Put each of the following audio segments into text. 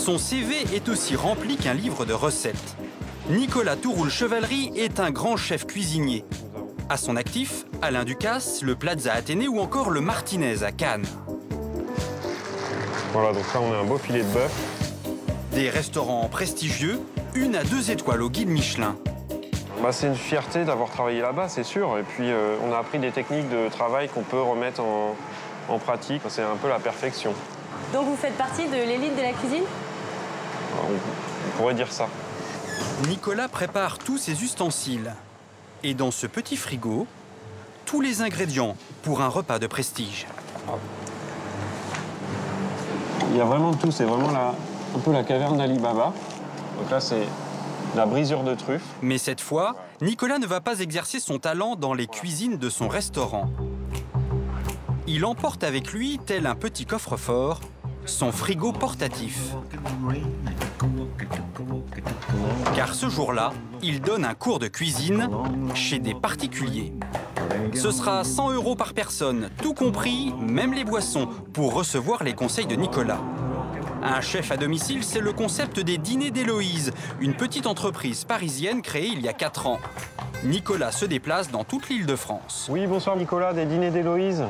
Son CV est aussi rempli qu'un livre de recettes. Nicolas Touroul-Chevalerie est un grand chef cuisinier. À son actif, Alain Ducasse, le Plaza Athénée ou encore le Martinez à Cannes. Voilà, donc là on a un beau filet de bœuf. Des restaurants prestigieux, 1 à 2 étoiles au guide Michelin. Bah, c'est une fierté d'avoir travaillé là-bas, c'est sûr. Et puis on a appris des techniques de travail qu'on peut remettre en pratique. C'est un peu la perfection. Donc vous faites partie de l'élite de la cuisine? On pourrait dire ça. Nicolas prépare tous ses ustensiles. Et dans ce petit frigo, tous les ingrédients pour un repas de prestige. Il y a vraiment de tout, c'est vraiment un peu la caverne d'Ali Baba. Donc là, c'est la brisure de truffe. Mais cette fois, Nicolas ne va pas exercer son talent dans les cuisines de son restaurant. Il emporte avec lui, tel un petit coffre-fort, son frigo portatif. Car ce jour-là, il donne un cours de cuisine chez des particuliers. Ce sera 100 € par personne, tout compris, même les boissons, pour recevoir les conseils de Nicolas. Un chef à domicile, c'est le concept des dîners d'Héloïse, une petite entreprise parisienne créée il y a 4 ans. Nicolas se déplace dans toute l'Île-de-France. Oui, bonsoir Nicolas, des dîners d'Héloïse.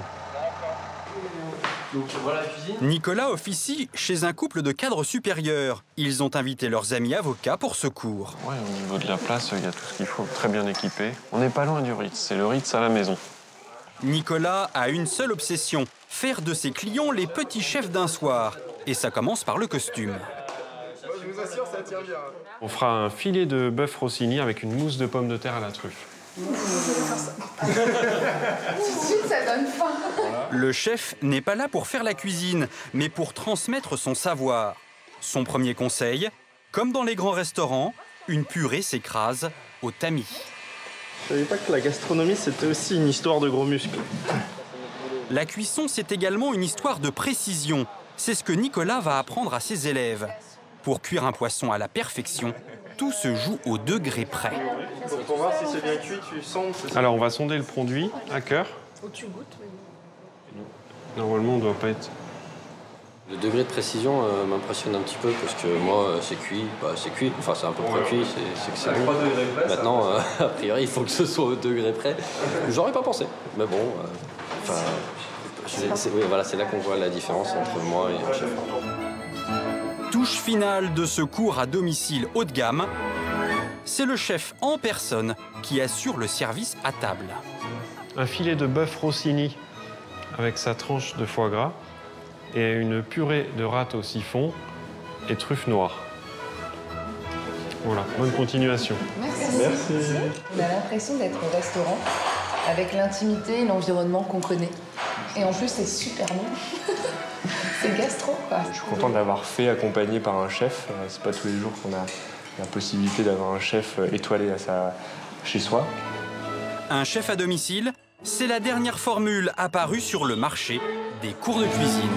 Donc voilà la cuisine. Nicolas officie chez un couple de cadres supérieurs. Ils ont invité leurs amis avocats pour ce cours. Ouais, au niveau de la place, il y a tout ce qu'il faut, très bien équipé. On n'est pas loin du Ritz, c'est le Ritz à la maison. Nicolas a une seule obsession, faire de ses clients les petits chefs d'un soir. Et ça commence par le costume. Je vous assure, ça tient bien. On fera un filet de bœuf Rossini avec une mousse de pommes de terre à la truffe. Tout de suite, ça donne faim. Le chef n'est pas là pour faire la cuisine, mais pour transmettre son savoir. Son premier conseil, comme dans les grands restaurants, une purée s'écrase au tamis. Je savais pas que la gastronomie, c'était aussi une histoire de gros muscles. La cuisson, c'est également une histoire de précision. C'est ce que Nicolas va apprendre à ses élèves. Pour cuire un poisson à la perfection, tout se joue au degré près. Donc pour voir si c'est bien cuit, tu sondes. Alors on va sonder le produit à cœur. Tu goûtes, Normalement, on ne doit pas être... Le degré de précision m'impressionne un petit peu parce que moi, c'est cuit. C'est cuit, enfin c'est un peu près cuit, c'est que c'est bon. Maintenant, a priori, il faut que ce soit au degré près. J'aurais pas pensé, mais bon, c'est là qu'on voit la différence entre moi et un chef. Touche finale de ce cours à domicile haut de gamme, c'est le chef en personne qui assure le service à table. Un filet de bœuf Rossini avec sa tranche de foie gras et une purée de rate au siphon et truffes noires. Voilà, bonne continuation. Merci. Merci. On a l'impression d'être au restaurant avec l'intimité et l'environnement qu'on connaît. Et en plus, c'est super bon. C'est gastro, quoi. Je suis content d'avoir fait accompagné par un chef. C'est pas tous les jours qu'on a la possibilité d'avoir un chef étoilé chez soi. Un chef à domicile, c'est la dernière formule apparue sur le marché des cours de cuisine.